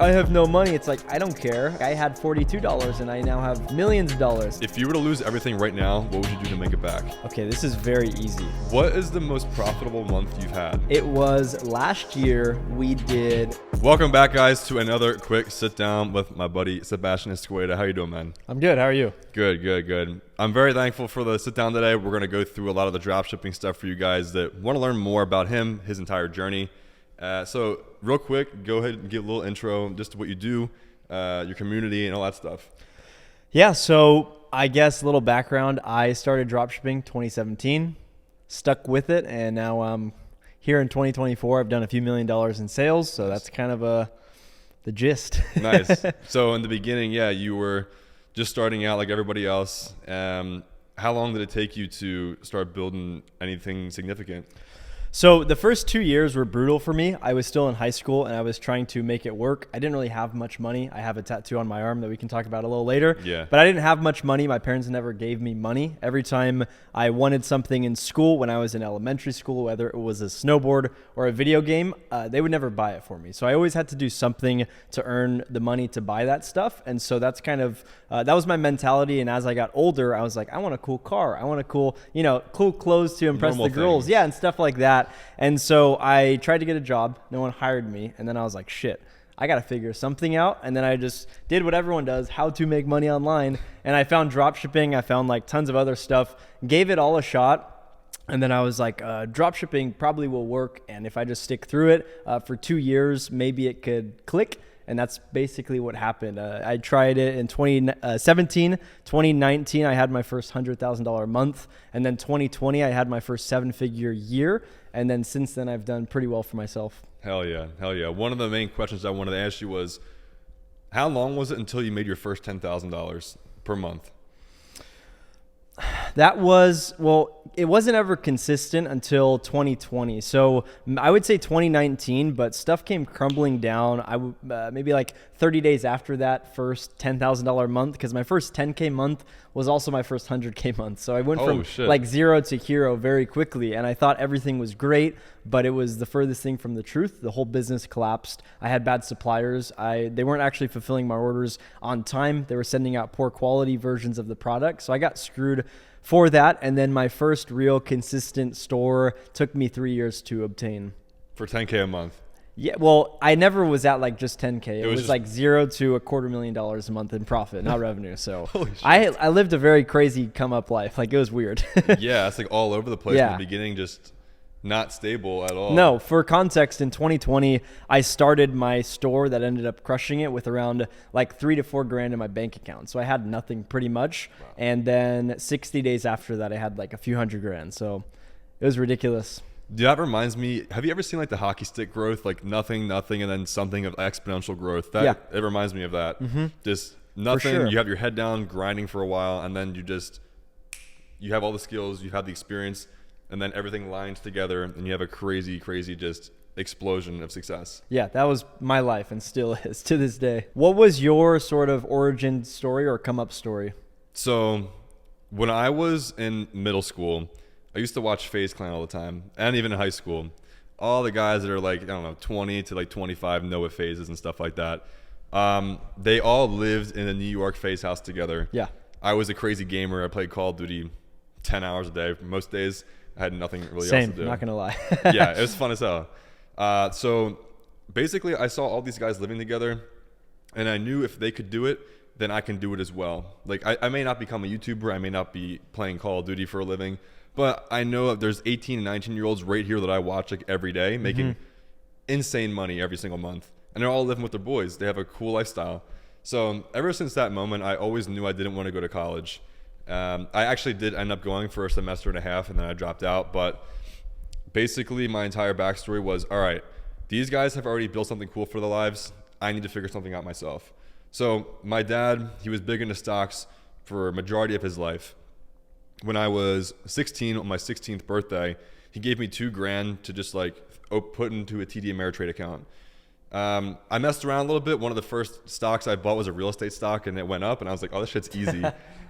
I have no money. It's like, I don't care. I had $42 and I now have millions of dollars. If you were to lose everything right now, what would you do to make it back? Okay, this is very easy. What is the most profitable month you've had? It was last year we did. Welcome back, guys, to another quick sit down with my buddy Sebastian Esqueda. How you doing, man? I'm good. How are you? Good. I'm very thankful for the sit down today. We're going to go through a lot of the dropshipping stuff for you guys that want to learn more about him, his entire journey. So real quick, go ahead and give a little intro just to what you do, your community and all that stuff. Yeah, so I guess a little background. I started dropshipping 2017, stuck with it, and now here in 2024, I've done a few $1 million in sales. So that's kind of the gist. Nice. So in the beginning, yeah, you were just starting out like everybody else. How long did it take you to start building anything significant? So the first 2 years were brutal for me. I was still in high school and I was trying to make it work. I didn't really have much money. I have a tattoo on my arm that we can talk about a little later. Yeah. But I didn't have much money. My parents never gave me money. Every time I wanted something in school when I was in elementary school, whether it was a snowboard or a video game, they would never buy it for me. So I always had to do something to earn the money to buy that stuff. And so that's kind of, that was my mentality. And as I got older, I was like, I want a cool car. I want a cool clothes to impress the girls. Things. Yeah, and stuff like that. And so I tried to get a job. No one hired me. And then I was like, shit, I got to figure something out. And then I just did what everyone does, how to make money online. And I found dropshipping. I found like tons of other stuff, gave it all a shot. And then I was like, dropshipping probably will work. And if I just stick through it for 2 years, maybe it could click. And that's basically what happened. I tried it in 2017, 2019, I had my first $100,000 month. And then 2020, I had my first 7-figure year. And then since then, I've done pretty well for myself. Hell yeah. One of the main questions I wanted to ask you was, how long was it until you made your first $10,000 per month? That was, well, it wasn't ever consistent until 2020. So I would say 2019, but stuff came crumbling down. Maybe like 30 days after that first $10,000 month, because my first 10K month was also my first 100K month. So I went from like zero to hero very quickly, and I thought everything was great, but it was the furthest thing from the truth. The whole business collapsed. I had bad suppliers. They weren't actually fulfilling my orders on time. They were sending out poor quality versions of the product. So I got screwed for that. And then my first real consistent store took me 3 years to obtain. For 10K a month? Yeah, well, I never was at like just 10K. It was just like zero to $250,000 a month in profit, not revenue. So I lived a very crazy come up life. Like, it was weird. Yeah, it's like all over the place. Yeah. In the beginning, just not stable at all. No, for context, in 2020, I started my store that ended up crushing it with around like $3 to $4 grand in my bank account. So I had nothing pretty much. Wow. And then 60 days after that, I had like a few $100 grand. So it was ridiculous. That reminds me, have you ever seen like the hockey stick growth? Like nothing, and then something of exponential growth. It reminds me of that. Mm-hmm. Just nothing, sure. You have your head down, grinding for a while, and then you have all the skills, you have the experience, and then everything lines together, and you have a crazy just explosion of success. Yeah, that was my life and still is to this day. What was your sort of origin story or come up story? So when I was in middle school, I used to watch FaZe Clan all the time, and even in high school. All the guys that are like, I don't know, 20 to like 25 know what FaZe is and stuff like that. They all lived in a New York FaZe house together. Yeah. I was a crazy gamer. I played Call of Duty 10 hours a day. Most days, I had nothing really else to do. Same, not gonna lie. Yeah, it was fun as hell. So basically, I saw all these guys living together, and I knew if they could do it, then I can do it as well. Like, I may not become a YouTuber. I may not be playing Call of Duty for a living, but I know that there's 18 and 19-year-olds right here that I watch like every day making insane money every single month. And they're all living with their boys. They have a cool lifestyle. So ever since that moment, I always knew I didn't want to go to college. I actually did end up going for a semester and a half, and then I dropped out. But basically, my entire backstory was, all right, these guys have already built something cool for their lives. I need to figure something out myself. So my dad, he was big into stocks for a majority of his life. When I was 16, on my 16th birthday, he gave me $2 grand to just like put into a TD Ameritrade account. I messed around a little bit. One of the first stocks I bought was a real estate stock, and it went up, and I was like, oh, this shit's easy.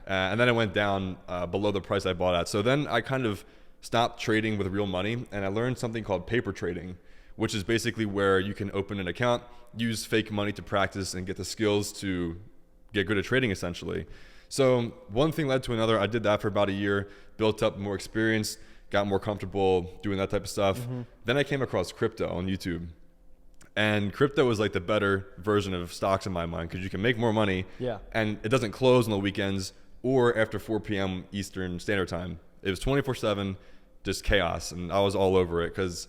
And then it went down below the price I bought at. So then I kind of stopped trading with real money, and I learned something called paper trading, which is basically where you can open an account, use fake money to practice and get the skills to get good at trading essentially. So one thing led to another. I did that for about a year, built up more experience, got more comfortable doing that type of stuff. Then I came across crypto on YouTube. And crypto was like the better version of stocks in my mind because you can make more money and it doesn't close on the weekends or after 4 p.m. Eastern Standard Time. It was 24/7, just chaos. And I was all over it because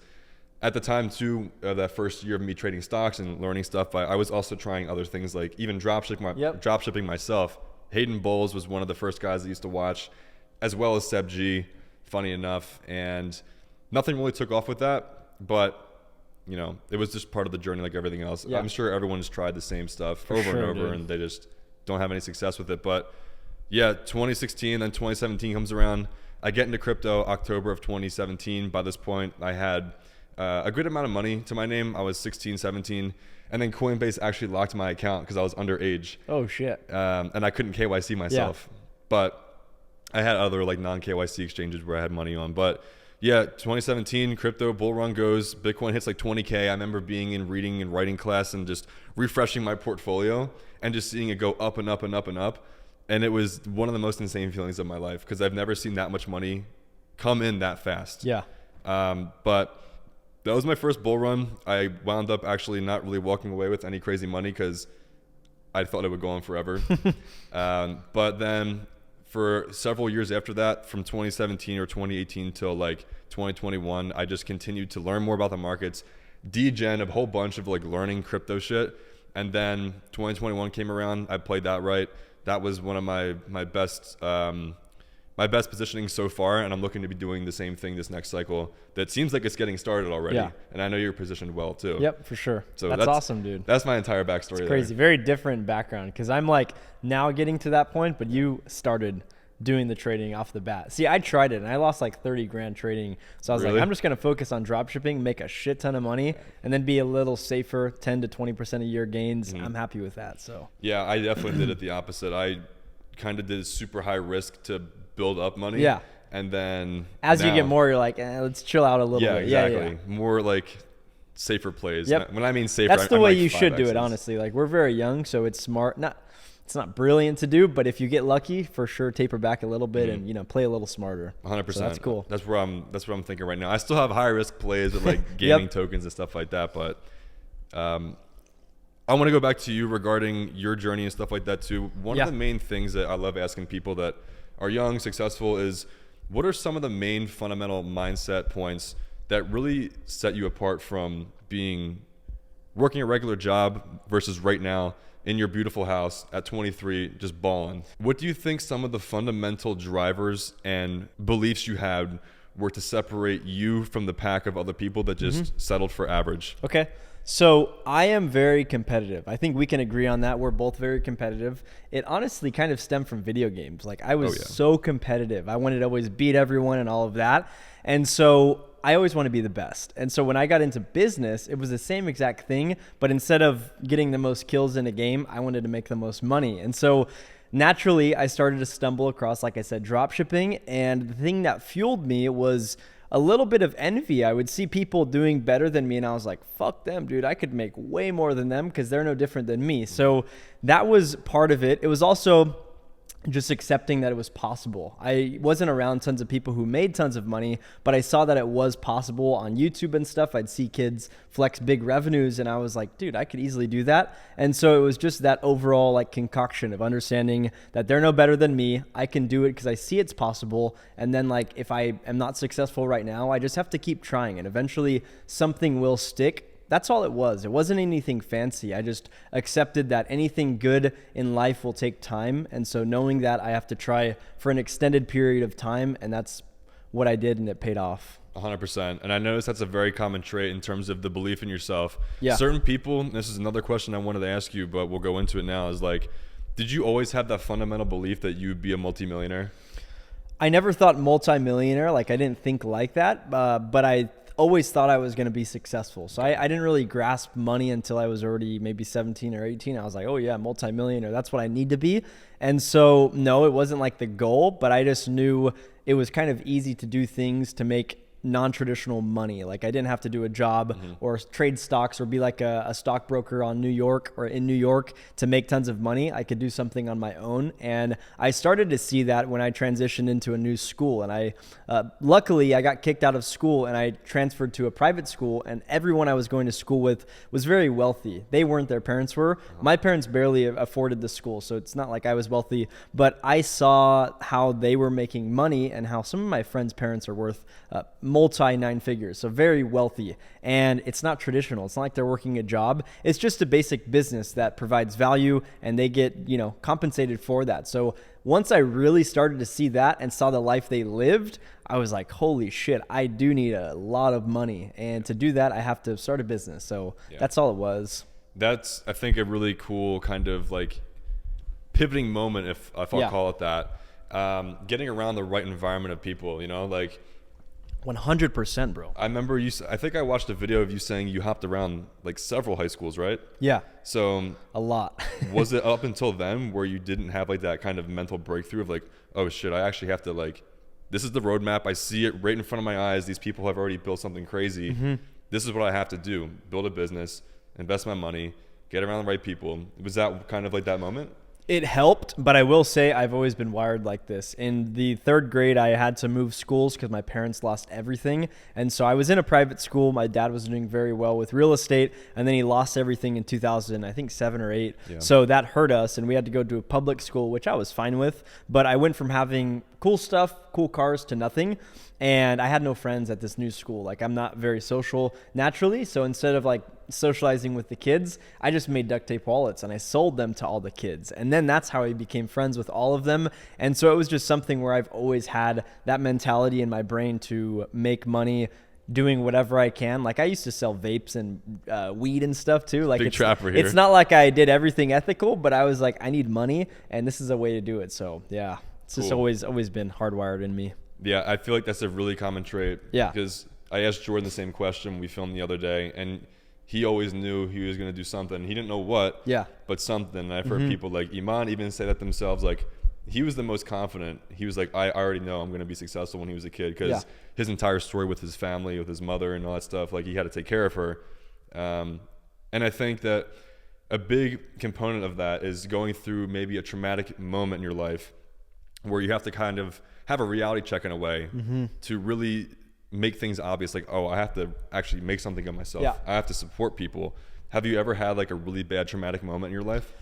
at the time too, that first year of me trading stocks and learning stuff, I was also trying other things like even dropshipping myself. Hayden Bowles was one of the first guys I used to watch, as well as Seb G, funny enough. And nothing really took off with that, but you know, it was just part of the journey like everything else. I'm sure everyone's tried the same stuff over and over, and they just don't have any success with it. But yeah, 2016, then 2017 comes around. I get into crypto October of 2017. By this point, I had a good amount of money to my name. I was 16, 17. And then Coinbase actually locked my account because I was underage. Oh, shit. And I couldn't KYC myself. But I had other like non-KYC exchanges where I had money on. But yeah, 2017, crypto bull run goes. Bitcoin hits like 20K. I remember being in reading and writing class and just refreshing my portfolio and just seeing it go up and up and up and up. And it was one of the most insane feelings of my life because I've never seen that much money come in that fast. Yeah. But that was my first bull run. I wound up actually not really walking away with any crazy money because I thought it would go on forever. But then for several years after that, from 2017 or 2018 till like 2021, I just continued to learn more about the markets, degen a whole bunch of like learning crypto shit. And then 2021 came around. I played that right. That was one of my best positioning so far, and I'm looking to be doing the same thing this next cycle. That seems like it's getting started already, and I know you're positioned well too. Yep, for sure. So that's awesome, dude. That's my entire backstory. It's crazy, very different background because I'm like now getting to that point, but you started doing the trading off the bat. See, I tried it and I lost like 30 grand trading. So I was like, I'm just going to focus on dropshipping, make a shit ton of money, and then be a little safer, 10 to 20% a year gains. I'm happy with that. So yeah, I definitely did it the opposite. I kind of did super high risk to build up money. Yeah. And then as you get more, you're like, let's chill out a little bit. Exactly. More like safer plays. Yep. When I mean safer, that's the I'm way like you should do 5Xs. it, honestly. Like we're very young, so it's smart. It's not brilliant to do, but if you get lucky, for sure, taper back a little bit and play a little smarter. 100%. So that's cool. That's what I'm thinking right now. I still have high risk plays with like gaming tokens and stuff like that, but I want to go back to you regarding your journey and stuff like that too. One of the main things that I love asking people that are young, successful is, what are some of the main fundamental mindset points that really set you apart from working a regular job versus right now in your beautiful house at 23, just balling? What do you think some of the fundamental drivers and beliefs you had were to separate you from the pack of other people that just settled for average? Okay. So I am very competitive. I think we can agree on that. We're both very competitive. It honestly kind of stemmed from video games. Like I was so competitive. I wanted to always beat everyone and all of that. And so I always want to be the best. And so when I got into business, it was the same exact thing, but instead of getting the most kills in a game, I wanted to make the most money. And so naturally I started to stumble across, like I said, dropshipping. And the thing that fueled me was a little bit of envy. I would see people doing better than me and I was like, fuck them, dude. I could make way more than them because they're no different than me. So that was part of it. It was also just accepting that it was possible. I wasn't around tons of people who made tons of money, but I saw that it was possible on YouTube and stuff. I'd see kids flex big revenues and I was like, dude, I could easily do that. And so it was just that overall like concoction of understanding that they're no better than me. I can do it because I see it's possible. And then like, if I am not successful right now, I just have to keep trying and eventually something will stick. That's all it was. It wasn't anything fancy. I just accepted that anything good in life will take time. And so knowing that I have to try for an extended period of time, and that's what I did, and it paid off. 100%. And I noticed that's a very common trait in terms of the belief in yourself. Yeah. Certain people, this is another question I wanted to ask you, but we'll go into it now, is like, did you always have that fundamental belief that you'd be a multimillionaire? I never thought multimillionaire. Like I didn't think like that, but I always thought I was going to be successful. So I didn't really grasp money until I was already maybe 17 or 18. I was like, oh yeah, multimillionaire. That's what I need to be. And so no, it wasn't like the goal, but I just knew it was kind of easy to do things to make non-traditional money. Like I didn't have to do a job or trade stocks or be like a stockbroker on New York or in New York to make tons of money. I could do something on my own. And I started to see that when I transitioned into a new school. And I luckily I got kicked out of school and I transferred to a private school, and everyone I was going to school with was very wealthy. They weren't, their parents were. My parents barely afforded the school, so it's not like I was wealthy, but I saw how they were making money and how some of my friends' parents are worth multi 9 figures, so very wealthy. And it's not traditional. It's not like they're working a job. It's just a basic business that provides value, and they get, compensated for that. So once I really started to see that and saw the life they lived, I was like, holy shit, I do need a lot of money. And to do that, I have to start a business. So that's all it was. That's, I think, a really cool kind of like pivoting moment, if I'll call it that. Getting around the right environment of people, like 100%, bro. I remember I think I watched a video of you saying you hopped around like several high schools, right? Yeah. So a lot. Was it up until then where you didn't have like that kind of mental breakthrough of like, oh shit, I actually have to like, this is the roadmap. I see it right in front of my eyes. These people have already built something crazy. This is what I have to do. Build a business, invest my money, get around the right people. Was that kind of like that moment? It helped, but I will say I've always been wired like this. In the 3rd grade, I had to move schools because my parents lost everything. And so I was in a private school. My dad was doing very well with real estate, and then he lost everything in 2000, I think 7 or 8. Yeah. So that hurt us, and we had to go to a public school, which I was fine with. But I went from having cool stuff, cool cars, to nothing. And I had no friends at this new school. Like, I'm not very social naturally. So instead of like socializing with the kids, I just made duct tape wallets and I sold them to all the kids. And then that's how I became friends with all of them. And so it was just something where I've always had that mentality in my brain to make money doing whatever I can. Like I used to sell vapes and weed and stuff too. Like big trapper here. It's not like I did everything ethical, but I was like, I need money and this is a way to do it. So yeah, it's just always been hardwired in me. Yeah, I feel like that's a really common trait. Yeah. Because I asked Jordan the same question we filmed the other day, and he always knew he was going to do something. He didn't know what, but something. And I've heard people like Iman even say that themselves. Like, he was the most confident. He was like, I already know I'm going to be successful when he was a kid, because his entire story with his family, with his mother and all that stuff, like he had to take care of her. And I think that a big component of that is going through maybe a traumatic moment in your life where you have to kind of have a reality check in a way to really make things obvious. Like, oh, I have to actually make something of myself. Yeah. I have to support people. Have you ever had like a really bad traumatic moment in your life?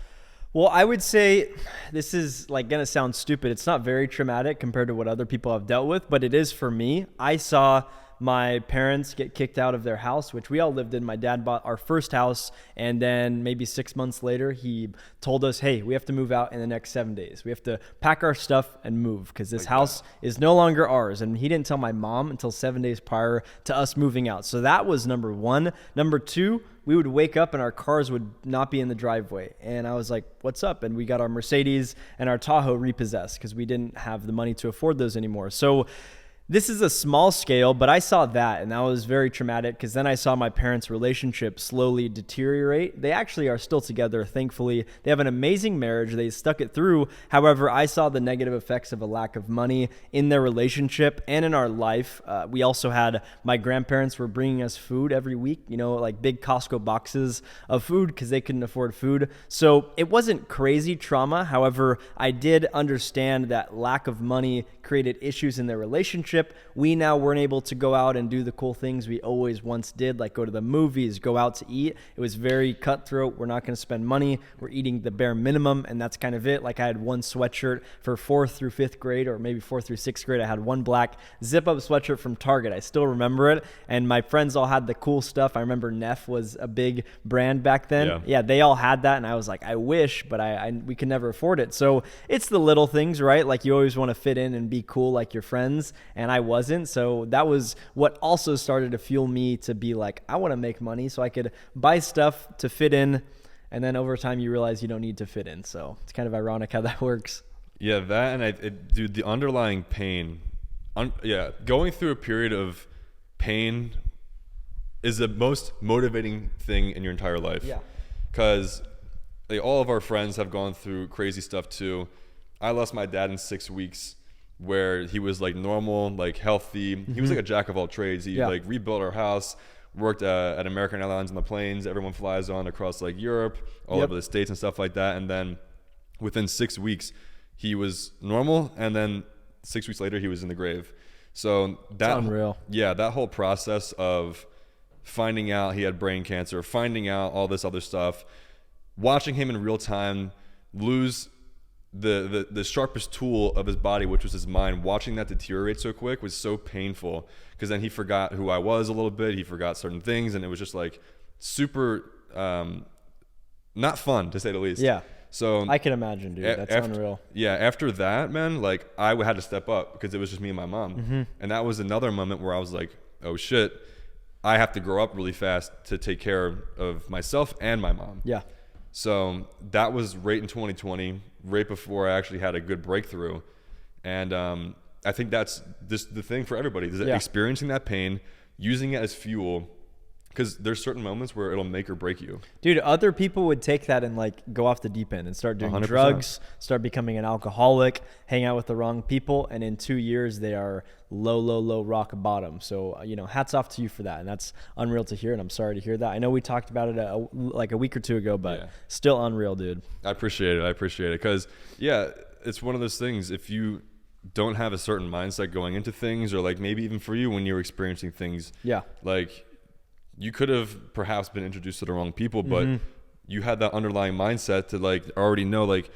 Well, I would say this is like going to sound stupid. It's not very traumatic compared to what other people have dealt with, but it is for me. I saw my parents get kicked out of their house, which we all lived in. My dad bought our first house, and then maybe 6 months later, he told us, hey, we have to move out in the next 7 days. We have to pack our stuff and move because this house is no longer ours. And he didn't tell my mom until 7 days prior to us moving out. So that was number one. Number two, we would wake up and our cars would not be in the driveway. And I was like, what's up? And we got our Mercedes and our Tahoe repossessed because we didn't have the money to afford those anymore. So this is a small scale, but I saw that, and that was very traumatic because then I saw my parents' relationship slowly deteriorate. They actually are still together, thankfully. They have an amazing marriage. They stuck it through. However, I saw the negative effects of a lack of money in their relationship and in our life. We also had my grandparents were bringing us food every week, like big Costco boxes of food because they couldn't afford food. So it wasn't crazy trauma. However, I did understand that lack of money created issues in their relationship. We now weren't able to go out and do the cool things we always once did, like go to the movies, go out to eat. It was very cutthroat. We're not going to spend money. We're eating the bare minimum, and that's kind of it. Like I had one sweatshirt for 4th through 5th grade, or maybe 4th through 6th grade. I had one black zip-up sweatshirt from Target. I still remember it, and my friends all had the cool stuff. I remember Neff was a big brand back then. Yeah, they all had that, and I was like, I wish, but we could never afford it. So it's the little things, right? Like you always want to fit in and be cool like your friends, and I wasn't. So that was what also started to fuel me to be like, I want to make money so I could buy stuff to fit in. And then over time you realize you don't need to fit in. So it's kind of ironic how that works. Yeah, that, and dude, the underlying pain, going through a period of pain is the most motivating thing in your entire life. Yeah. Because all of our friends have gone through crazy stuff too. I lost my dad in 6 weeks. where he was like normal, like healthy. He was like a jack of all trades. He like rebuilt our house, worked at American Airlines on the planes everyone flies on across like Europe, all over the States and stuff like that. And then within 6 weeks, he was normal. And then 6 weeks later, he was in the grave. So that's unreal. Yeah, that whole process of finding out he had brain cancer, finding out all this other stuff, watching him in real time lose the sharpest tool of his body, which was his mind, watching that deteriorate so quick was so painful, because then he forgot who I was a little bit. He forgot certain things, and it was just like super not fun, to say the least. Yeah. So I can imagine, dude. That's unreal. Yeah, after that, man, like I had to step up because it was just me and my mom. And that was another moment where I was like, oh shit, I have to grow up really fast to take care of myself and my mom. Yeah. So that was right in 2020, right before I actually had a good breakthrough. And I think that's just the thing for everybody, is experiencing that pain, using it as fuel, because there's certain moments where it'll make or break you. Dude, other people would take that and like go off the deep end and start doing 100%. drugs, start becoming an alcoholic, hang out with the wrong people, and in 2 years they are low rock bottom. So, hats off to you for that. And that's unreal to hear, and I'm sorry to hear that. I know we talked about it like a week or two ago, but still unreal, dude. I appreciate it. Because, it's one of those things. If you don't have a certain mindset going into things, or like maybe even for you when you're experiencing things, like you could have perhaps been introduced to the wrong people, but you had that underlying mindset to like already know, like,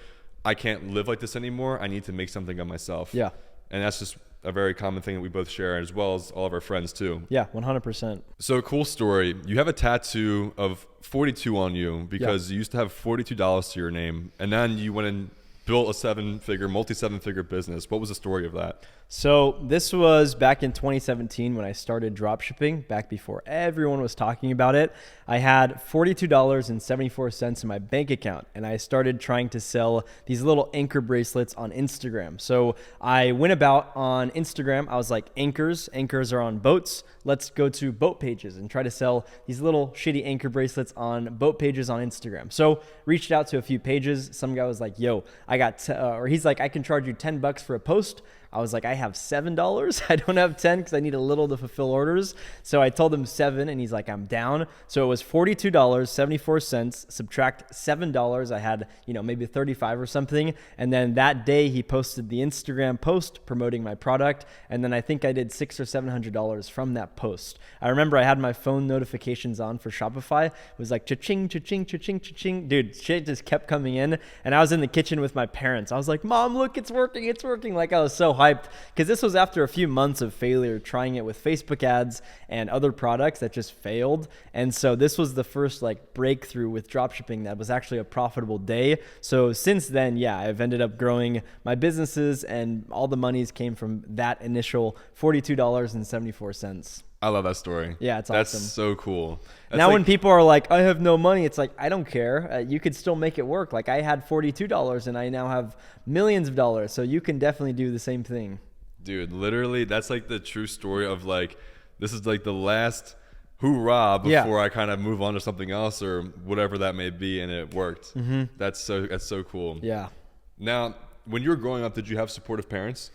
I can't live like this anymore. I need to make something of myself. Yeah. And that's just a very common thing that we both share, as well as all of our friends too. Yeah, 100%. So cool story. You have a tattoo of 42 on you because you used to have $42 to your name, and then you went and built a multi-seven-figure business. What was the story of that? So this was back in 2017 when I started dropshipping, back before everyone was talking about it. I had $42.74 in my bank account, and I started trying to sell these little anchor bracelets on Instagram. So I went about on Instagram. I was like, anchors are on boats. Let's go to boat pages and try to sell these little shitty anchor bracelets on boat pages on Instagram. So reached out to a few pages. Some guy was like, yo, he's like, I can charge you $10 for a post. I was like, I have $7. I don't have 10 because I need a little to fulfill orders. So I told him 7, and he's like, I'm down. So it was $42.74, subtract $7. I had, maybe 35 or something. And then that day he posted the Instagram post promoting my product. And then I think I did $600 or $700 from that post. I remember I had my phone notifications on for Shopify. It was like cha-ching, cha-ching, cha-ching, cha-ching. Dude, shit just kept coming in. And I was in the kitchen with my parents. I was like, Mom, look, it's working. It's working. Like, I was so hyped, because this was after a few months of failure trying it with Facebook ads and other products that just failed. And so this was the first like breakthrough with dropshipping that was actually a profitable day. So since then, I've ended up growing my businesses, and all the monies came from that initial $42.74. I love that story. Yeah, it's awesome. That's so cool. Now when people are like, I have no money, it's like, I don't care. You could still make it work. Like, I had $42 and I now have millions of dollars. So you can definitely do the same thing. Dude, literally, that's like the true story of like, this is like the last hoorah before I kind of move on to something else or whatever that may be, and it worked. That's so cool. Yeah. Now, when you were growing up, did you have supportive parents?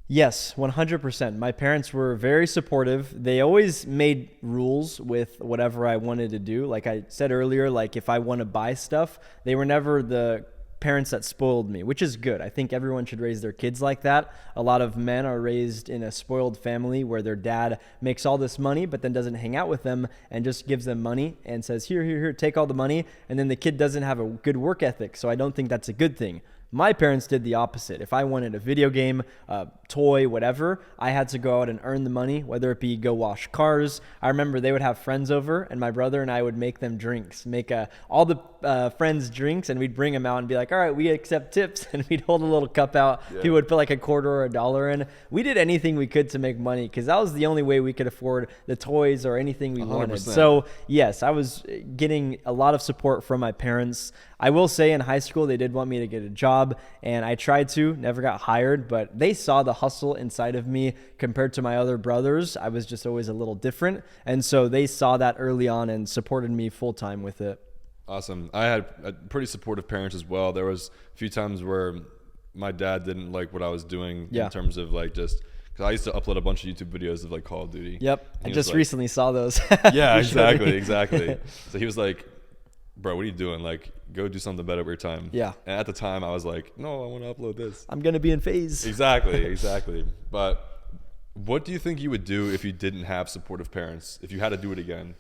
Yes, 100%. My parents were very supportive. They always made rules with whatever I wanted to do. Like I said earlier, like if I want to buy stuff, they were never the parents that spoiled me, which is good. I think everyone should raise their kids like that. A lot of men are raised in a spoiled family where their dad makes all this money, but then doesn't hang out with them and just gives them money and says, here, take all the money. And then the kid doesn't have a good work ethic. So I don't think that's a good thing. My parents did the opposite. If I wanted a video game, a toy, whatever, I had to go out and earn the money, whether it be go wash cars. I remember they would have friends over, and my brother and I would make them drinks, make all the friends drinks, and we'd bring them out and be like, all right, we accept tips, and we'd hold a little cup out. Yeah. People would put like a quarter or $1 in. We did anything we could to make money because that was the only way we could afford the toys or anything we 100%. Wanted. So yes, I was getting a lot of support from my parents. I will say in high school, they did want me to get a job, and I tried to, never got hired, but they saw the hustle inside of me compared to my other brothers. I was just always a little different. And so they saw that early on and supported me full time with it. Awesome. I had pretty supportive parents as well. There was a few times where my dad didn't like what I was doing Yeah. in terms of like just because I used to upload a bunch of YouTube videos of like Call of Duty. Yep. And I he just was like, recently saw those. yeah, You showed me. exactly. So he was like, bro, what are you doing? Like, go do something better with your time. Yeah. And at the time, I was like, no, I want to upload this. I'm going to be in phase. Exactly. But what do you think you would do if you didn't have supportive parents? If you had to do it again?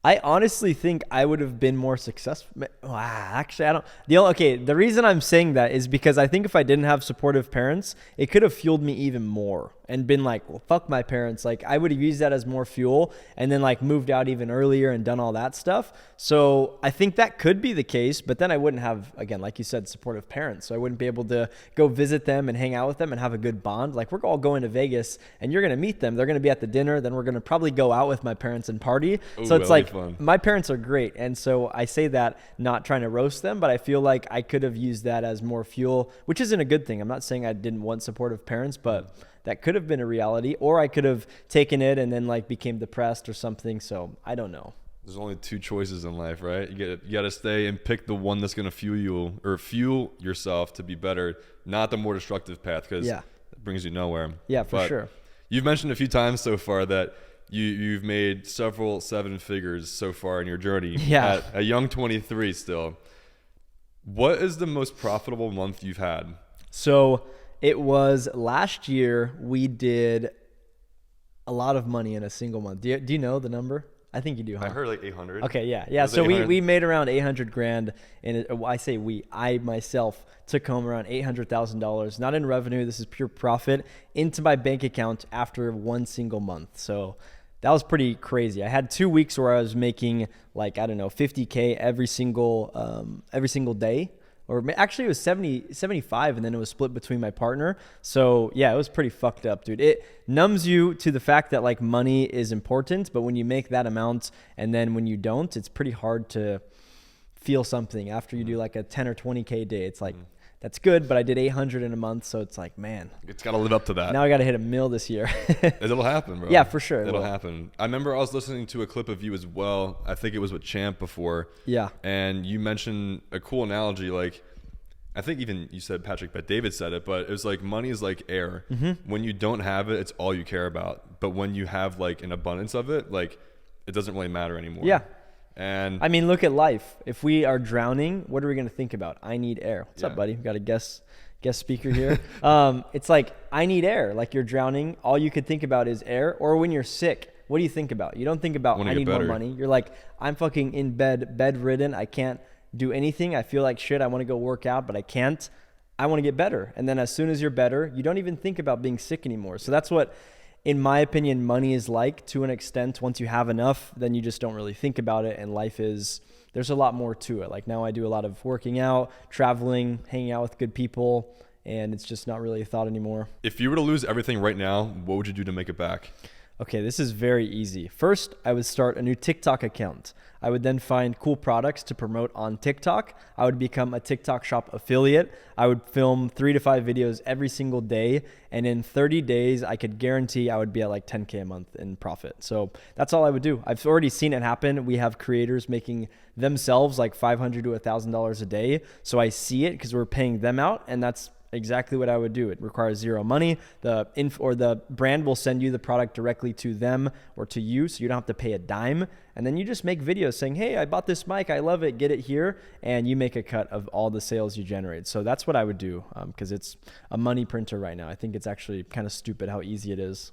I honestly think I would have been more successful. Actually, I don't. The reason I'm saying that is because I think if I didn't have supportive parents, it could have fueled me even more and been like, well, fuck my parents. Like, I would have used that as more fuel and then like moved out even earlier and done all that stuff. So I think that could be the case, but then I wouldn't have, again, like you said, supportive parents. So I wouldn't be able to go visit them and hang out with them and have a good bond. Like, we're all going to Vegas and you're going to meet them. They're going to be at the dinner. Then we're going to probably go out with my parents and party. Ooh, so it's like, fun. My parents are great. And so I say that not trying to roast them, but I feel like I could have used that as more fuel, which isn't a good thing. I'm not saying I didn't want supportive parents, but that could have been a reality, or I could have taken it and then like became depressed or something. So I don't know. There's only two choices in life, right? You got to stay and pick the one that's going to fuel you or fuel yourself to be better, not the more destructive path, because it brings you nowhere. Yeah, for sure. You've mentioned a few times so far that you've made several seven figures so far in your journey. Yeah. At a young 23 still. What is the most profitable month you've had? So it was last year. We did a lot of money in a single month. Do you know the number? I think you do, huh? I heard like 800. Okay, yeah. Was it So 800? we made around 800 grand, and I myself took home around $800,000, not in revenue. This is pure profit into my bank account after one single month. So that was pretty crazy. I had 2 weeks where I was making like, I don't know, 50K every single day. Or actually it was 75, and then it was split between my partner. So yeah, it was pretty fucked up, dude. It numbs you to the fact that like money is important, but when you make that amount and then when you don't, it's pretty hard to feel something after you do like a 10 or 20K day. It's like, that's good, but I did 800 in a month. So it's like, man, It's got to live up to that. now I got to hit $1 million this year. It'll happen, bro. Yeah, for sure. It'll happen. I remember I was listening to a clip of you as well. I think it was with Champ before. Yeah. And you mentioned a cool analogy. Like, I think even you said Patrick Bet-David said it, but it was like money is like air. When you don't have it, it's all you care about. But when you have like an abundance of it, like it doesn't really matter anymore. Yeah. And I mean, look at life. If we are drowning, what are we going to think about? I need air. What's up, buddy? We got a guest speaker here. It's like, I need air. Like, you're drowning. All you could think about is air. Or when you're sick, what do you think about? You don't think about, I need more money. You're like, I'm fucking in bed, bedridden. I can't do anything. I feel like shit. I want to go work out, but I can't. I want to get better. And then as soon as you're better, you don't even think about being sick anymore. So that's what, in my opinion, money is like to an extent. Once you have enough, then you just don't really think about it. And life is, there's a lot more to it. Like now I do a lot of working out, traveling, hanging out with good people, and it's just not really a thought anymore. if you were to lose everything right now, what would you do to make it back? Okay, this is very easy. First, I would start a new TikTok account. I would then find cool products to promote on TikTok. I would become a TikTok shop affiliate. I would film 3 to 5 videos every single day. And in 30 days, I could guarantee I would be at like 10K a month in profit. So that's all I would do. I've already seen it happen. We have creators making themselves like $500 to $1,000 a day. So I see it because we're paying them out, and that's exactly what I would do. It requires zero money. The brand will send you the product directly to them or to you, so you don't have to pay a dime. And then you just make videos saying, hey, I bought this mic, I love it, get it here, and you make a cut of all the sales you generate. So that's what I would do, because it's a money printer right now. I think it's actually kind of stupid how easy it is.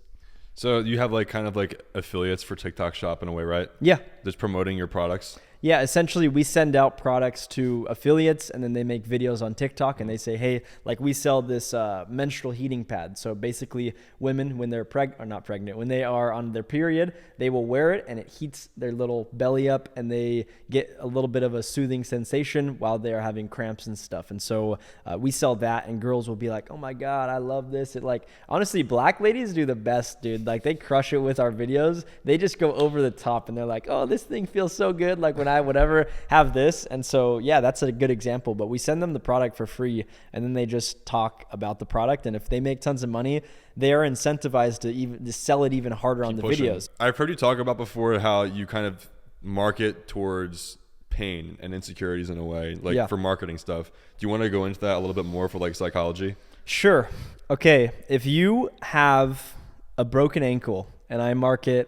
So you have like kind of like affiliates for TikTok Shop in a way, right? Yeah. Just promoting your products. Yeah, essentially we send out products to affiliates, and then they make videos on TikTok, and they say, hey, like we sell this menstrual heating pad. So basically women, when they're not pregnant, when they are on their period, they will wear it and it heats their little belly up, and they get a little bit of a soothing sensation while they're having cramps and stuff. And so we sell that, and girls will be like, oh my God, I love this. It like, honestly, black ladies do the best, dude. Like they crush it with our videos. They just go over the top, and they're like, oh, this thing feels so good. Like when I whatever have this. And so yeah, that's a good example. But we send them the product for free, and then they just talk about the product, and if they make tons of money, they are incentivized to sell it even harder on the videos. I've heard you talk about before how you kind of market towards pain and insecurities in a way, like Yeah. for marketing stuff. Do you want to go into that a little bit more for like psychology? Sure. Okay. If you have a broken ankle and I market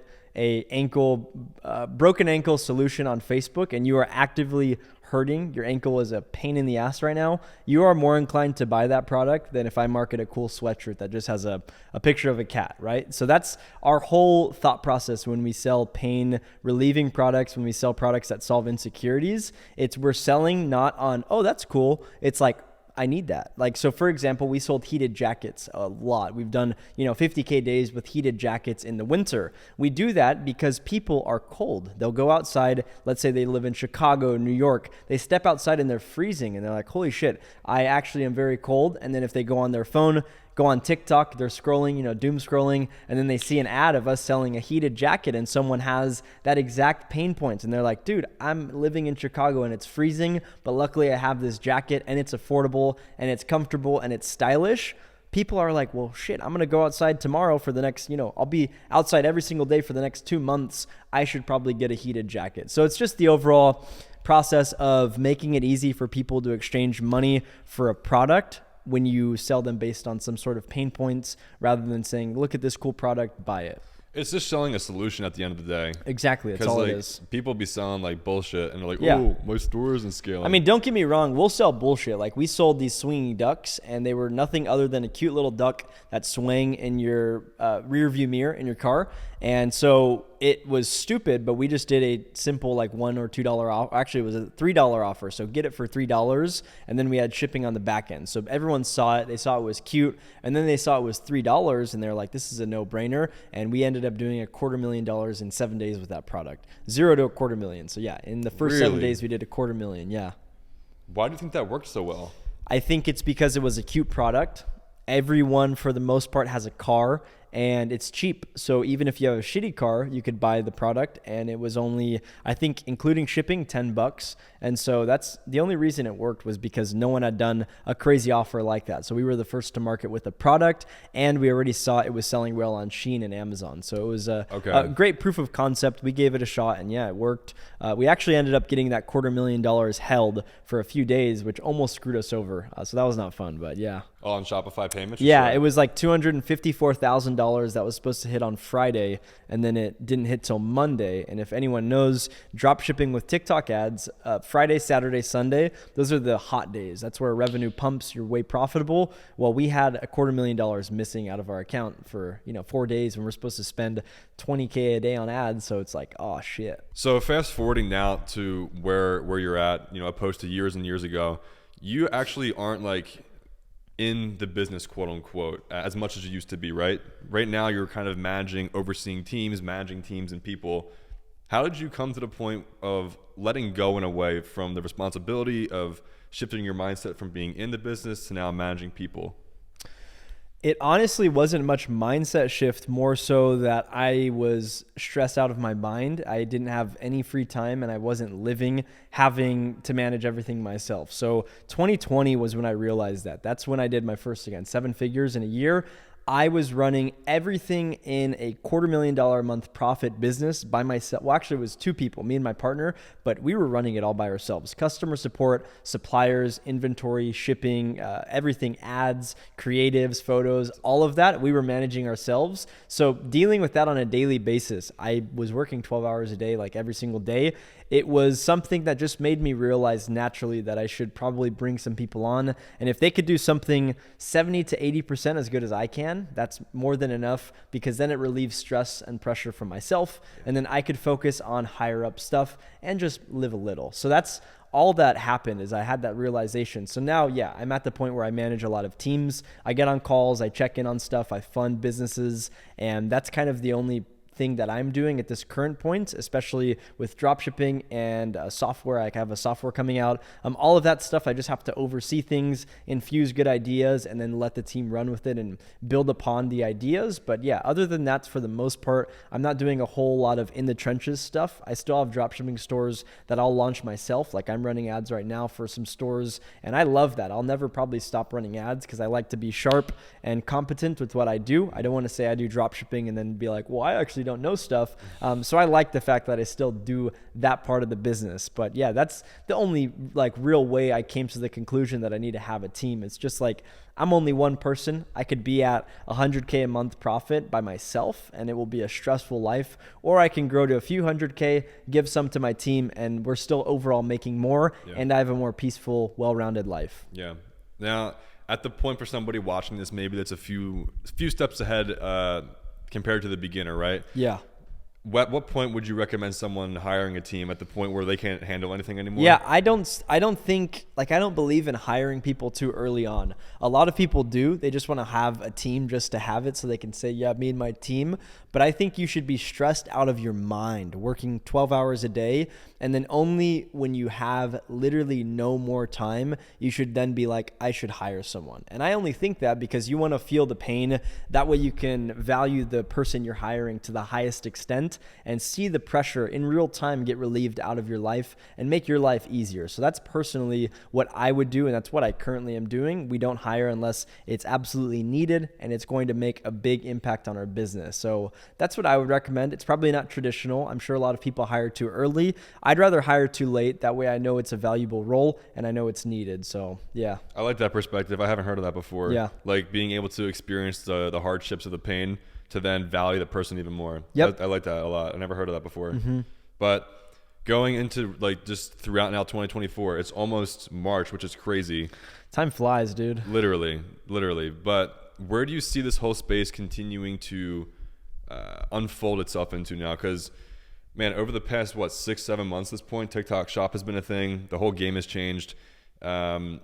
broken ankle solution on Facebook, and you are actively hurting, your ankle is a pain in the ass right now, you are more inclined to buy that product than if I market a cool sweatshirt that just has a picture of a cat, right? So that's our whole thought process when we sell pain relieving products, when we sell products that solve insecurities. We're selling not on, oh, that's cool. It's like, I need that. Like, so for example, we sold heated jackets a lot. We've done, 50K days with heated jackets in the winter. We do that because people are cold. They'll go outside. Let's say they live in Chicago, New York. They step outside and they're freezing and they're like, holy shit, I actually am very cold. And then if they go on their phone, go on TikTok, they're scrolling, doom scrolling, and then they see an ad of us selling a heated jacket and someone has that exact pain point. And they're like, dude, I'm living in Chicago and it's freezing, but luckily I have this jacket and it's affordable and it's comfortable and it's stylish. People are like, well, shit, I'm going to go outside tomorrow for the next, I'll be outside every single day for the next 2 months. I should probably get a heated jacket. So it's just the overall process of making it easy for people to exchange money for a product when you sell them based on some sort of pain points rather than saying, look at this cool product, buy it. It's just selling a solution at the end of the day. Exactly. That's all it is. People be selling like bullshit and they're like, Yeah. oh, my store isn't scaling. I mean, don't get me wrong. We'll sell bullshit. Like, we sold these swinging ducks and they were nothing other than a cute little duck that swang in your rear view mirror in your car. And so it was stupid, but we just did a simple like $1 or $2 offer. Actually, it was a $3 offer. So get it for $3. And then we had shipping on the back end. So everyone saw it. They saw it was cute. And then they saw it was $3 and they're like, this is a no brainer. And we ended up doing $250,000 in 7 days with that product. 0 to $250,000. So yeah, in the first 7 days, we did $250,000. Yeah. Why do you think that worked so well? I think it's because it was a cute product. Everyone, for the most part, has a car and it's cheap. So even if you have a shitty car, you could buy the product. And it was only, I think, including shipping, $10. And so that's the only reason it worked, was because no one had done a crazy offer like that. So we were the first to market with the product, and we already saw it was selling well on Shein and Amazon. So it was a great proof of concept. We gave it a shot, and yeah, it worked. We actually ended up getting that $250,000 held for a few days, which almost screwed us over. So that was not fun, but yeah. Oh, on Shopify payments? Yeah, it was like $254,000 that was supposed to hit on Friday, and then it didn't hit till Monday. And if anyone knows, drop shipping with TikTok ads, Friday, Saturday, Sunday, those are the hot days. That's where revenue pumps. You're way profitable. Well, we had $250,000 missing out of our account for 4 days when we're supposed to spend $20K a day on ads. So it's like, oh shit. So fast forwarding now to where you're at, opposed to years and years ago, you actually aren't like in the business, quote unquote, as much as you used to be, right? Right now, you're kind of overseeing teams, managing teams and people. How did you come to the point of letting go in a way from the responsibility of shifting your mindset from being in the business to now managing people? It honestly wasn't much mindset shift, more so that I was stressed out of my mind. I didn't have any free time and I wasn't having to manage everything myself. So 2020 was when I realized that. That's when I did my first, 7 figures in a year. I was running everything in a $250,000 a month profit business by myself. Well, actually, it was 2 people, me and my partner, but we were running it all by ourselves. Customer support, suppliers, inventory, shipping, everything, ads, creatives, photos, all of that, we were managing ourselves. So dealing with that on a daily basis, I was working 12 hours a day, like every single day. It was something that just made me realize naturally that I should probably bring some people on. And if they could do something 70 to 80% as good as I can, that's more than enough, because then it relieves stress and pressure from myself. And then I could focus on higher up stuff and just live a little. So that's all that happened, is I had that realization. So now, yeah, I'm at the point where I manage a lot of teams. I get on calls, I check in on stuff, I fund businesses, and that's kind of the only thing that I'm doing at this current point, especially with dropshipping and software. I have a software coming out. All of that stuff, I just have to oversee things, infuse good ideas, and then let the team run with it and build upon the ideas. But yeah, other than that, for the most part, I'm not doing a whole lot of in the trenches stuff. I still have dropshipping stores that I'll launch myself. Like, I'm running ads right now for some stores, and I love that. I'll never probably stop running ads because I like to be sharp and competent with what I do. I don't want to say I do dropshipping and then be like, well, I actually don't don't know stuff. So I like the fact that I still do that part of the business. But yeah, that's the only like real way I came to the conclusion that I need to have a team. It's just like, I'm only one person. I could be at 100K a month profit by myself and it will be a stressful life, or I can grow to a few 100K, give some to my team, and we're still overall making more, and I have a more peaceful, well-rounded life. Yeah. Now, at the point for somebody watching this, maybe that's a few steps ahead compared to the beginner, right? Yeah. At what point would you recommend someone hiring a team? At the point where they can't handle anything anymore? Yeah, I don't think, like, I don't believe in hiring people too early on. A lot of people do. They just want to have a team just to have it so they can say, yeah, me and my team. But I think you should be stressed out of your mind working 12 hours a day. And then only when you have literally no more time, you should then be like, I should hire someone. And I only think that because you want to feel the pain. That way you can value the person you're hiring to the highest extent and see the pressure in real time get relieved out of your life and make your life easier. So that's personally what I would do. And that's what I currently am doing. We don't hire unless it's absolutely needed and it's going to make a big impact on our business. So that's what I would recommend. It's probably not traditional. I'm sure a lot of people hire too early. I'd rather hire too late. That way I know it's a valuable role and I know it's needed. So yeah. I like that perspective. I haven't heard of that before. Yeah. Like being able to experience the hardships of the pain to then value the person even more. Yep. I like that a lot. I never heard of that before. Mm-hmm. But going into like just throughout now 2024, it's almost March, which is crazy. Time flies, dude. Literally. But where do you see this whole space continuing to unfold itself into now? Because man, over the past 6-7 months at this point, TikTok Shop has been a thing. The whole game has changed, and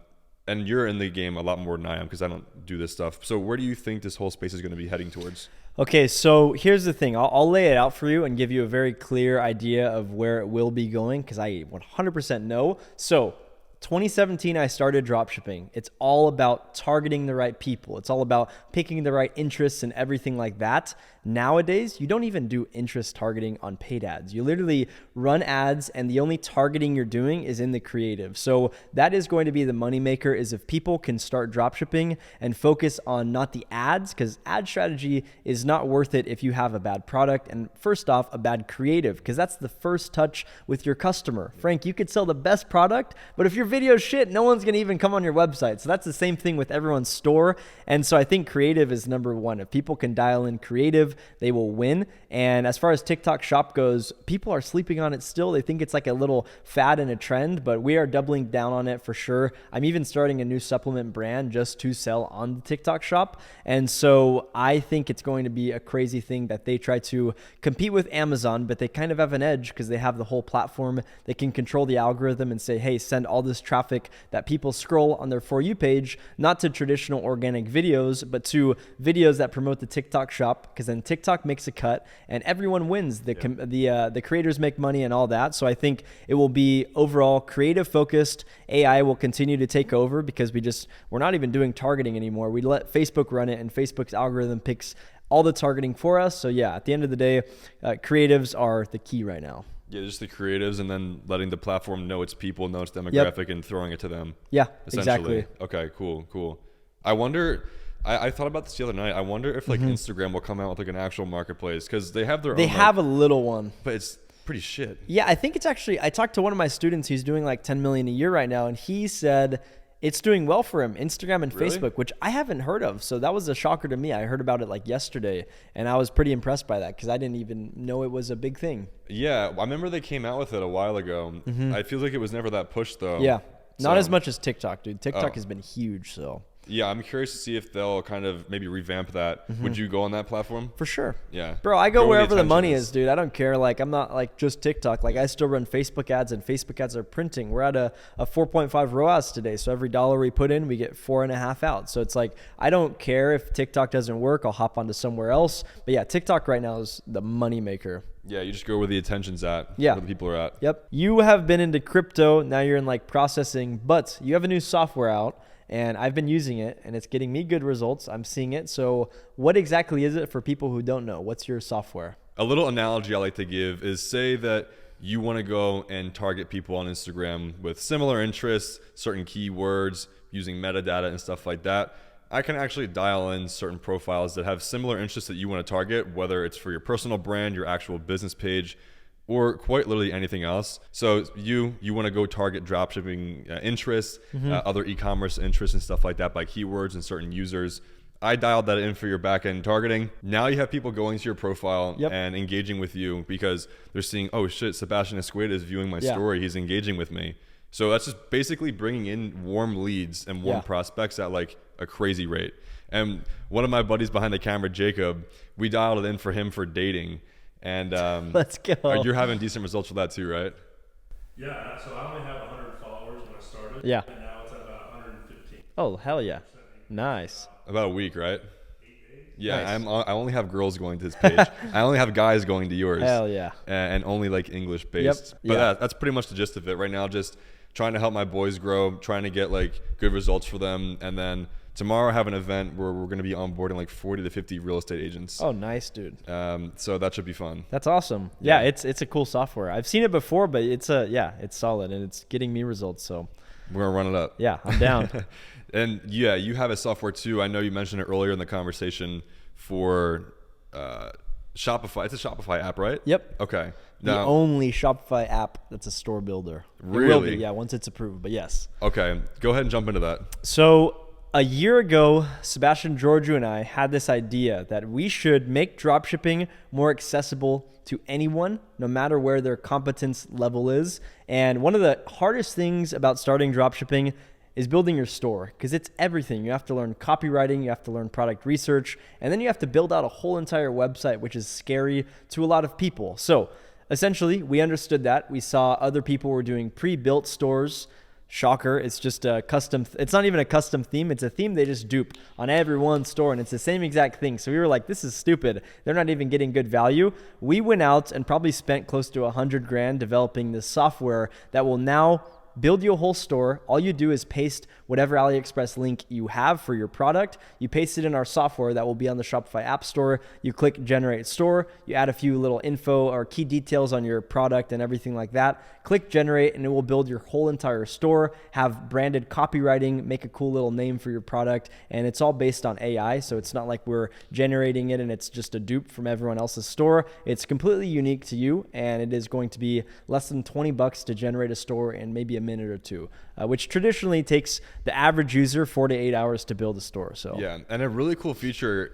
you're in the game a lot more than I am because I don't do this stuff. So where do you think this whole space is going to be heading towards? Okay, so here's the thing. I'll lay it out for you and give you a very clear idea of where it will be going because I 100% know. So 2017, I started dropshipping. It's all about targeting the right people. It's all about picking the right interests and everything like that. Nowadays, you don't even do interest targeting on paid ads. You literally run ads and the only targeting you're doing is in the creative. So that is going to be the moneymaker, is if people can start dropshipping and focus on not the ads, because ad strategy is not worth it if you have a bad product and first off, a bad creative, because that's the first touch with your customer. Frank, you could sell the best product, but if your video's shit, no one's going to even come on your website. So that's the same thing with everyone's store. And so I think creative is number one. If people can dial in creative, they will win. And as far as TikTok Shop goes, people are sleeping on it still. They think it's like a little fad and a trend, but we are doubling down on it for sure. I'm even starting a new supplement brand just to sell on the TikTok Shop. And so I think it's going to be a crazy thing that they try to compete with Amazon, but they kind of have an edge because they have the whole platform. They can control the algorithm and say, hey, send all this traffic that people scroll on their For You page, not to traditional organic videos, but to videos that promote the TikTok Shop, because then TikTok makes a cut and everyone wins. The creators make money and all that. So I think it will be overall creative focused. AI will continue to take over because we're not even doing targeting anymore. We let Facebook run it and Facebook's algorithm picks all the targeting for us. So yeah, at the end of the day, creatives are the key right now. Yeah, just the creatives and then letting the platform know its people, know its demographic, and throwing it to them. Yeah, essentially. exactly. Okay, cool. I wonder, I thought about this the other night. I wonder if like Instagram will come out with like an actual marketplace because they have their own. They have a little one. But it's pretty shit. Yeah, I think it's actually, I talked to one of my students who's doing like 10 million a year right now, and he said it's doing well for him, Instagram and Really? Facebook, which I haven't heard of. So that was a shocker to me. I heard about it like yesterday, and I was pretty impressed by that because I didn't even know it was a big thing. Yeah, I remember they came out with it a while ago. I feel like it was never that pushed though. Yeah, not So- as much as TikTok, dude. TikTok Oh. has been huge, so Yeah, I'm curious to see if they'll kind of maybe revamp that. Would you go on that platform? for sure. Yeah. Bro, I go where wherever the attention money is, dude. I don't care. Like, I'm not like just TikTok. Like, I still run Facebook ads, and Facebook ads are printing. We're at a 4.5 ROAS today. So every dollar we put in, we get 4.5 out. So it's like, I don't care if TikTok doesn't work. I'll hop onto somewhere else. But yeah, TikTok right now is the money maker. Yeah, you just go where the attention's at. Yeah. Where the people are at. Yep. You have been into crypto. Now you're in like processing, but you have a new software out. And I've been using it, and it's getting me good results. I'm seeing it. So what exactly is it for people who don't know? What's your software? A little analogy I like to give is say that you want to go and target people on Instagram with similar interests, certain keywords, using metadata and stuff like that. I can actually dial in certain profiles that have similar interests that you want to target, whether it's for your personal brand, your actual business page, or quite literally anything else. So you want to go target dropshipping interests, other e-commerce interests and stuff like that by keywords and certain users. I dialed that in for your back-end targeting. Now you have people going to your profile and engaging with you because they're seeing, oh shit, Sebastian Esqueda is viewing my story. He's engaging with me. So that's just basically bringing in warm leads and warm prospects at like a crazy rate. And one of my buddies behind the camera, Jacob, we dialed it in for him for dating. And let's go. You're having decent results with that too, right? Yeah, so I only have 100 followers when I started. Yeah. And now it's at about 115. Oh, hell yeah. Nice. About a week, right? 8 days. Yeah, Nice. I only have girls going to this page. I only have guys going to yours. Hell yeah. And only like English based. But that's pretty much the gist of it right now. Just trying to help my boys grow, trying to get like good results for them. And then tomorrow I have an event where we're going to be onboarding like 40 to 50 real estate agents. Oh, nice, dude. So that should be fun. That's awesome. Yeah, it's a cool software. I've seen it before, but it's solid and it's getting me results. So we're going to run it up. Yeah, I'm down. And yeah, you have a software too. I know you mentioned it earlier in the conversation for Shopify. It's a Shopify app, right? Yep. Okay. The Now, only Shopify app that's a store builder. Really? It will be, yeah, once it's approved, but yes. okay. Go ahead and jump into that. So a year ago, Sebastian, Giorgio, and I had this idea that we should make dropshipping more accessible to anyone, no matter where their competence level is. And one of the hardest things about starting dropshipping is building your store, because it's everything. You have to learn copywriting, you have to learn product research, and then you have to build out a whole entire website, which is scary to a lot of people. So essentially, we understood that. We saw other people were doing pre-built stores. Shocker, it's just a custom, it's not even a custom theme, it's a theme they just dupe on every one store, and it's the same exact thing. So we were like, this is stupid. They're not even getting good value. We went out and probably spent close to $100,000 developing this software that will now build you a whole store. All you do is paste whatever AliExpress link you have for your product. You paste it in our software that will be on the Shopify App Store. You click Generate Store. You add a few little info or key details on your product and everything like that. Click Generate, and it will build your whole entire store, have branded copywriting, make a cool little name for your product, and it's all based on AI, so it's not like we're generating it and it's just a dupe from everyone else's store. It's completely unique to you, and it is going to be less than $20 to generate a store in maybe a minute or two, which traditionally takes the average user 4 to 8 hours to build a store. So yeah, and a really cool feature,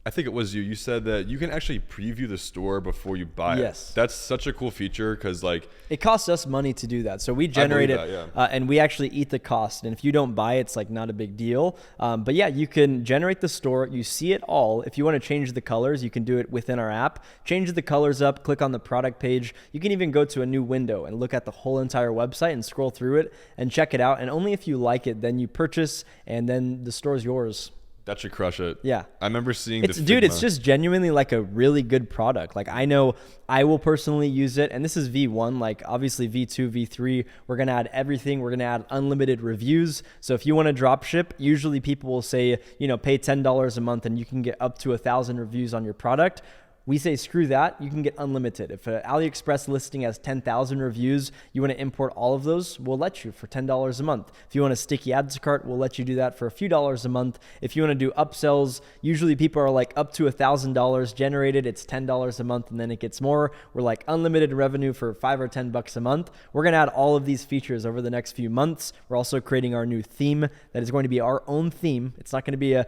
I think it was you said that you can actually preview the store before you buy it. Yes. That's such a cool feature because like it costs us money to do that. So we generate it and we actually eat the cost. And if you don't buy it, it's like not a big deal. But yeah, you can generate the store. You see it all. If you want to change the colors, you can do it within our app. Change the colors up, click on the product page. You can even go to a new window and look at the whole entire website and scroll through it and check it out. And only if you like it, then you purchase, and then the store is yours. that should crush it. Yeah. I remember seeing it's just genuinely like a really good product. Like I know I will personally use it, and this is V1, like obviously V2, V3, we're going to add everything. We're going to add unlimited reviews. So if you want to drop ship, usually people will say, pay $10 a month and you can get up to 1,000 reviews on your product. We say, screw that. You can get unlimited. If an AliExpress listing has 10,000 reviews, you want to import all of those, we'll let you for $10 a month. If you want a sticky ads cart, we'll let you do that for a few dollars a month. If you want to do upsells, usually people are like up to $1,000 generated. It's $10 a month, and then it gets more. We're like unlimited revenue for $5 or $10 a month. We're going to add all of these features over the next few months. We're also creating our new theme that is going to be our own theme. It's not going to be a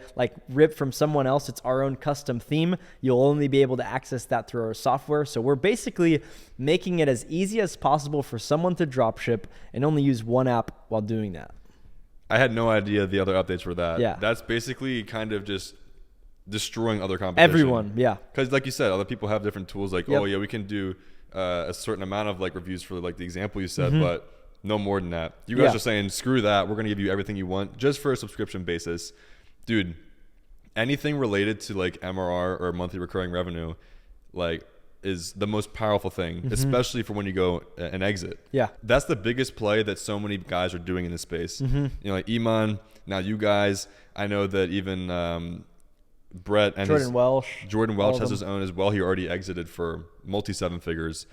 rip from someone else. It's our own custom theme. You'll only be able to access that through our software. So we're basically making it as easy as possible for someone to dropship and only use one app while doing that. I had no idea the other updates were that. Yeah. That's basically kind of just destroying other competition. Everyone, yeah. Because like you said, other people have different tools like, Yep. oh yeah, we can do a certain amount of reviews for the example you said, but no more than that. You guys are saying, screw that. We're going to give you everything you want just for a subscription basis. Dude, anything related to MRR or monthly recurring revenue, is the most powerful thing, especially for when you go and exit. Yeah. That's the biggest play that so many guys are doing in this space. Like Iman, now you guys, I know that even Brett and Jordan Welsh has his own as well. He already exited for multi 7 figures.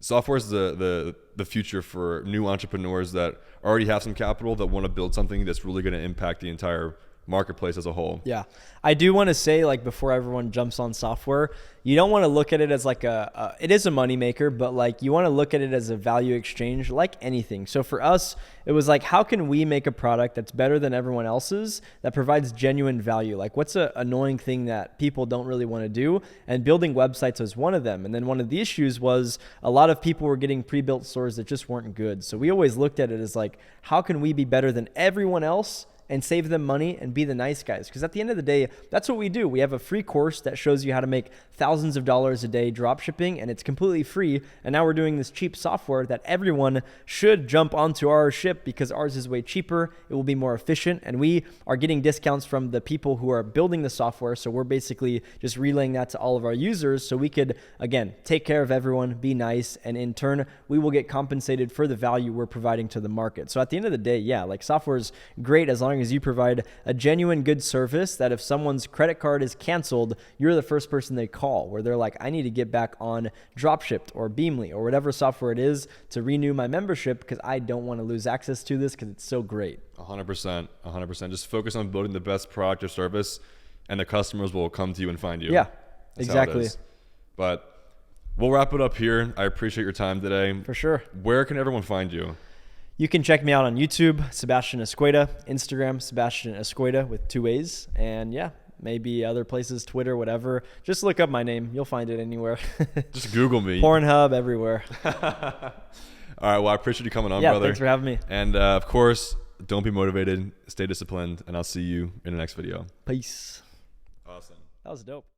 software is the future for new entrepreneurs that already have some capital that want to build something that's really going to impact the entire marketplace as a whole. Yeah. I do want to say, like, before everyone jumps on software, you don't want to look at it as like it is a moneymaker, but like you want to look at it as a value exchange, like anything. So for us, it was like, how can we make a product that's better than everyone else's, that provides genuine value? Like, what's an annoying thing that people don't really want to do? And building websites was one of them. And then one of the issues was a lot of people were getting pre-built stores that just weren't good. So we always looked at it as like, how can we be better than everyone else and save them money and be the nice guys? Because at the end of the day, that's what we do. We have a free course that shows you how to make thousands of dollars a day drop shipping, and it's completely free. And now we're doing this cheap software that everyone should jump onto our ship, because ours is way cheaper. It will be more efficient, and we are getting discounts from the people who are building the software. So we're basically just relaying that to all of our users so we could, again, take care of everyone, be nice, and in turn, we will get compensated for the value we're providing to the market. So at the end of the day, yeah, like software is great as long as you provide a genuine good service, that if someone's credit card is canceled, you're the first person they call, where they're like, I need to get back on Dropshipped or Beamly or whatever software it is to renew my membership, because I don't want to lose access to this because it's so great. 100%. Just focus on building the best product or service, and the customers will come to you and find you. Yeah, That's exactly. But we'll wrap it up here. I appreciate your time today. For sure. Where can everyone find you? You can check me out on YouTube, Sebastian Esqueda, Instagram, Sebastian Esqueda with 2 A's, and yeah, maybe other places, Twitter, whatever. Just look up my name. You'll find it anywhere. Just Google me. Pornhub, everywhere. All right. Well, I appreciate you coming on, Yeah, brother. thanks for having me. And of course, don't be motivated, stay disciplined, and I'll see you in the next video. Peace. Awesome. That was dope.